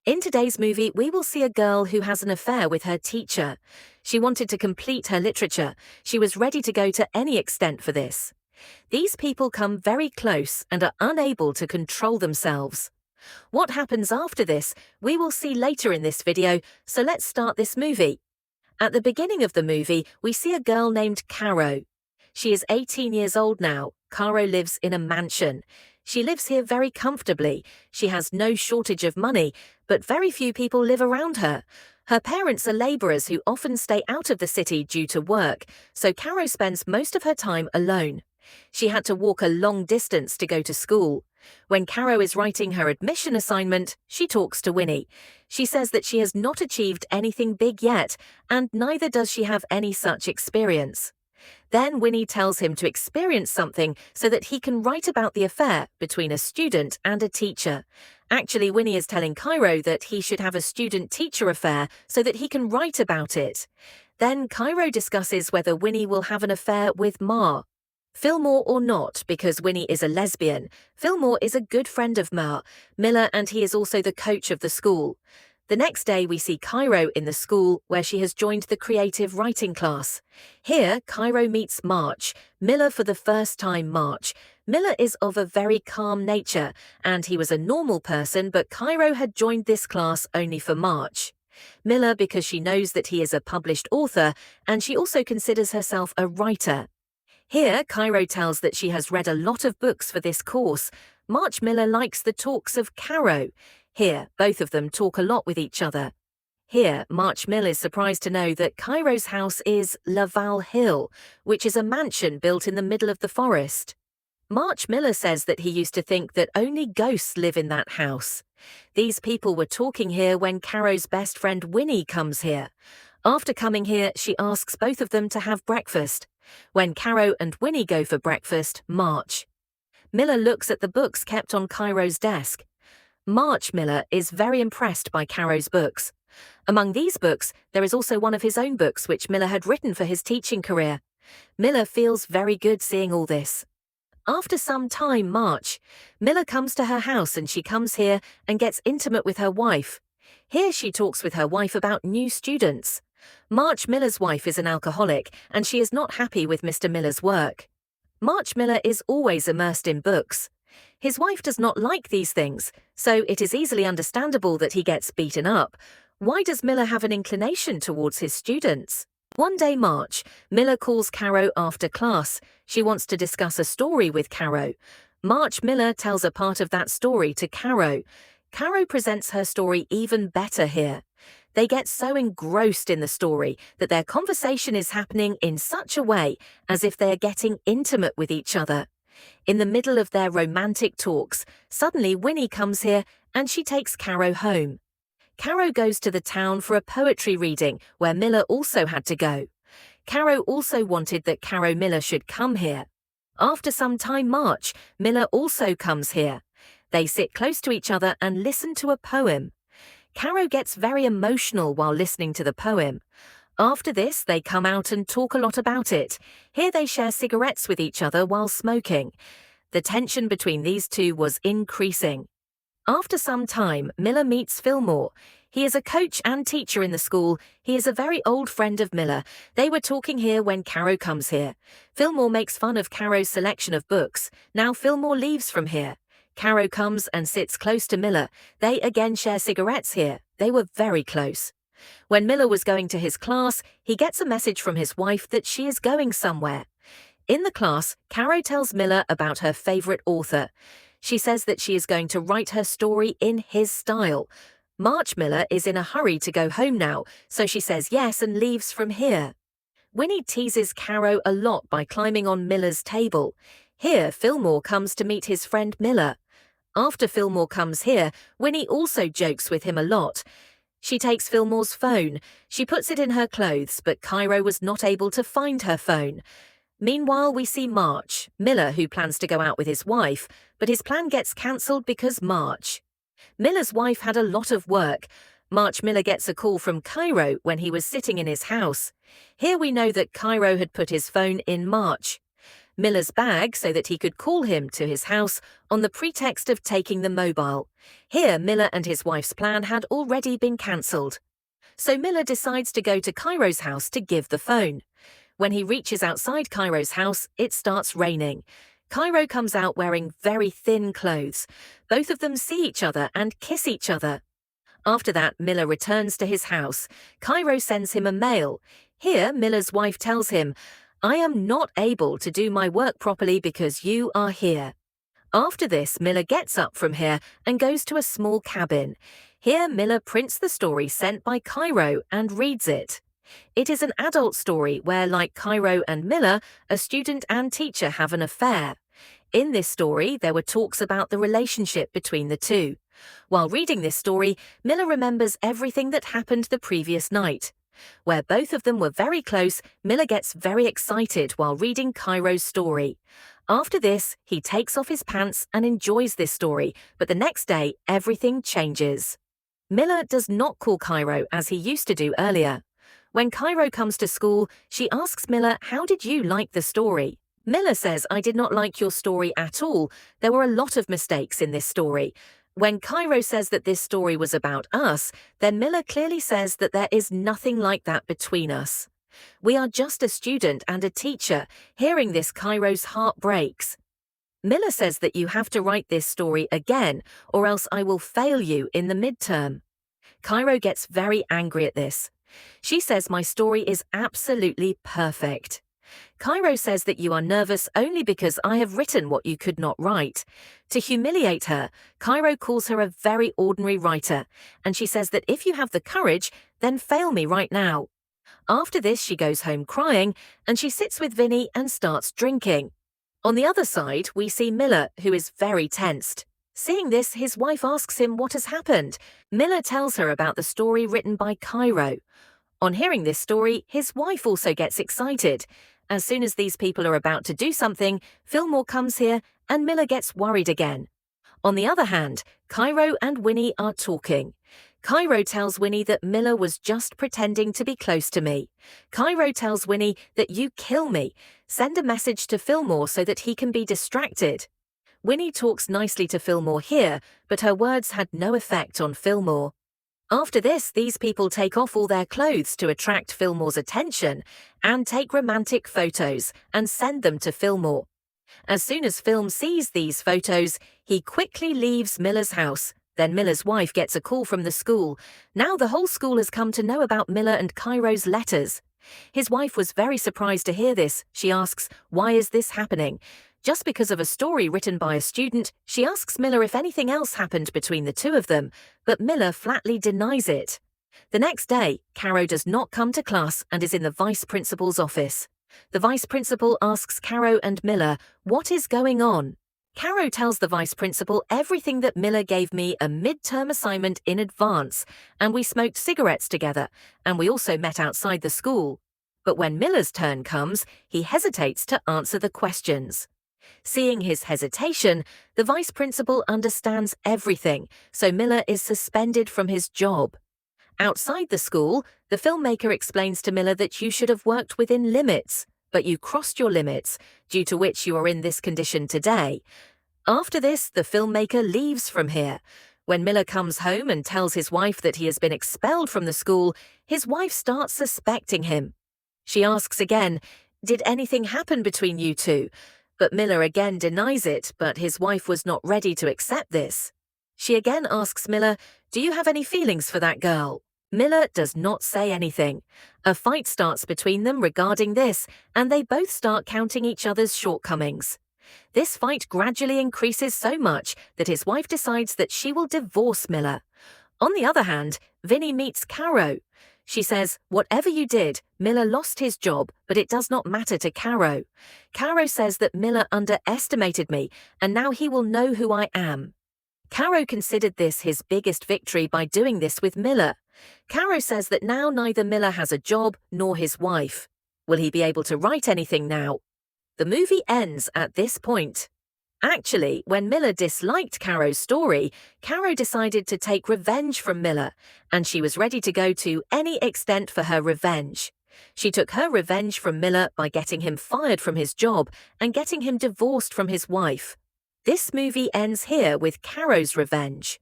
In today's movie, we will see a girl who has an affair with her teacher. She wanted to complete her literature. She was ready to go to any extent for this. These people come very close and are unable to control themselves. What happens after this, we will see later in this video, so let's start this movie. At the beginning of the movie, we see a girl named Caro. She is 18 years old now. Caro lives in a mansion. She lives here very comfortably. She has no shortage of money, but very few people live around her. Her parents are laborers who often stay out of the city due to work, so Caro spends most of her time alone. She had to walk a long distance to go to school. When Caro is writing her admission assignment, she talks to Winnie. She says that she has not achieved anything big yet, and neither does she have any such experience. Then Winnie tells him to experience something so that he can write about the affair between a student and a teacher. Actually, Winnie is telling Cairo that he should have a student-teacher affair so that he can write about it. Then Cairo discusses whether Winnie will have an affair with Ma. Fillmore or not, because Winnie is a lesbian. Fillmore is a good friend of Ma, Miller, and he is also the coach of the school. The next day we see Cairo in the school where she has joined the creative writing class. Here, Cairo meets March, Miller for the first time. Miller is of a very calm nature, and he was a normal person, but Cairo had joined this class only for March. Miller because she knows that he is a published author, and she also considers herself a writer. Here, Cairo tells that she has read a lot of books for this course. March Miller likes the talks of Caro. Here, both of them talk a lot with each other. Here, March Mill is surprised to know that Cairo's house is Laval Hill, which is a mansion built in the middle of the forest. March Miller says that he used to think that only ghosts live in that house. These people were talking here when Caro's best friend Winnie comes here. After coming here, she asks both of them to have breakfast. When Caro and Winnie go for breakfast, March Miller looks at the books kept on Cairo's desk. March Miller is very impressed by Caro's books. Among these books, there is also one of his own books which Miller had written for his teaching career. Miller feels very good seeing all this. After some time, Miller comes to her house and she comes here and gets intimate with her wife. Here she talks with her wife about new students. March Miller's wife is an alcoholic and she is not happy with Mr. Miller's work. March Miller is always immersed in books. His wife does not like these things, so it is easily understandable that he gets beaten up. Why does Miller have an inclination towards his students? One day Miller calls Caro after class. She wants to discuss a story with Caro. March Miller tells a part of that story to Caro. Caro presents her story even better here. They get so engrossed in the story that their conversation is happening in such a way as if they are getting intimate with each other. In the middle of their romantic talks, suddenly Winnie comes here and she takes Caro home. Caro goes to the town for a poetry reading where Miller also had to go. Caro also wanted that Caro Miller should come here. After some time, Miller also comes here. They sit close to each other and listen to a poem. Caro gets very emotional while listening to the poem. After this, they come out and talk a lot about it. Here they share cigarettes with each other while smoking. The tension between these two was increasing. After some time, Miller meets Fillmore. He is a coach and teacher in the school. He is a very old friend of Miller. They were talking here when Caro comes here. Fillmore makes fun of Caro's selection of books. Now Fillmore leaves from here. Caro comes and sits close to Miller. They again share cigarettes here. They were very close. When Miller was going to his class, he gets a message from his wife that she is going somewhere. In the class, Caro tells Miller about her favorite author. She says that she is going to write her story in his style. March Miller is in a hurry to go home now, so she says yes and leaves from here. Winnie teases Caro a lot by climbing on Miller's table. Here, Fillmore comes to meet his friend Miller. After Fillmore comes here, Winnie also jokes with him a lot. She takes Fillmore's phone. She puts it in her clothes, but Caro was not able to find her phone. Meanwhile, we see March Miller, who plans to go out with his wife, but his plan gets cancelled because Miller's wife had a lot of work. March Miller gets a call from Cairo when he was sitting in his house. Here we know that Cairo had put his phone in March Miller's bag so that he could call him to his house on the pretext of taking the mobile. Here, Miller and his wife's plan had already been cancelled. So Miller decides to go to Cairo's house to give the phone. When he reaches outside Cairo's house, it starts raining. Cairo comes out wearing very thin clothes. Both of them see each other and kiss each other. After that, Miller returns to his house. Cairo sends him a mail. Here, Miller's wife tells him, "I am not able to do my work properly because you are here." After this, Miller gets up from here and goes to a small cabin. Here, Miller prints the story sent by Cairo and reads it. It is an adult story where, like Cairo and Miller, a student and teacher have an affair. In this story, there were talks about the relationship between the two. While reading this story, Miller remembers everything that happened the previous night. Where both of them were very close, Miller gets very excited while reading Cairo's story. After this, he takes off his pants and enjoys this story, but the next day, everything changes. Miller does not call Cairo as he used to do earlier. When Cairo comes to school, she asks Miller, "How did you like the story?" Miller says, "I did not like your story at all. There were a lot of mistakes in this story." When Cairo says that this story was about us, then Miller clearly says that there is nothing like that between us. We are just a student and a teacher. Hearing this, Cairo's heart breaks. Miller says that you have to write this story again, or else I will fail you in the midterm. Cairo gets very angry at this. She says my story is absolutely perfect. Cairo says that you are nervous only because I have written what you could not write. To humiliate her, Cairo calls her a very ordinary writer, and she says that if you have the courage, then fail me right now. After this, she goes home crying, and she sits with Vinny and starts drinking. On the other side, we see Miller, who is very tensed. Seeing this, his wife asks him what has happened. Miller tells her about the story written by Cairo. On hearing this story, his wife also gets excited. As soon as these people are about to do something, Fillmore comes here and Miller gets worried again. On the other hand, Cairo and Winnie are talking. Cairo tells Winnie that Miller was just pretending to be close to me. Cairo tells Winnie that you kill me. Send a message to Fillmore so that he can be distracted. Winnie talks nicely to Fillmore here, but her words had no effect on Fillmore. After this, these people take off all their clothes to attract Fillmore's attention and take romantic photos and send them to Fillmore. As soon as Film sees these photos, he quickly leaves Miller's house. Then Miller's wife gets a call from the school. Now the whole school has come to know about Miller and Cairo's letters. His wife was very surprised to hear this. She asks, "Why is this happening?" Just because of a story written by a student, she asks Miller if anything else happened between the two of them, but Miller flatly denies it. The next day, Caro does not come to class and is in the vice principal's office. The vice principal asks Caro and Miller, "What is going on?" Caro tells the vice principal everything that Miller gave me a midterm assignment in advance, and we smoked cigarettes together, and we also met outside the school. But when Miller's turn comes, he hesitates to answer the questions. Seeing his hesitation, the vice principal understands everything, so Miller is suspended from his job. Outside the school, the filmmaker explains to Miller that you should have worked within limits, but you crossed your limits, due to which you are in this condition today. After this, the filmmaker leaves from here. When Miller comes home and tells his wife that he has been expelled from the school, his wife starts suspecting him. She asks again, "Did anything happen between you two?" But Miller again denies it, but his wife was not ready to accept this. She again asks Miller, "Do you have any feelings for that girl?" Miller does not say anything. A fight starts between them regarding this, and they both start counting each other's shortcomings. This fight gradually increases so much that his wife decides that she will divorce Miller. On the other hand, Vinnie meets Caro. She says, "Whatever you did, Miller lost his job, but it does not matter to Caro." Caro says that Miller underestimated me, and now he will know who I am. Caro considered this his biggest victory by doing this with Miller. Caro says that now neither Miller has a job nor his wife. Will he be able to write anything now? The movie ends at this point. Actually, when Miller disliked Caro's story, Caro decided to take revenge from Miller, and she was ready to go to any extent for her revenge. She took her revenge from Miller by getting him fired from his job and getting him divorced from his wife. This movie ends here with Caro's revenge.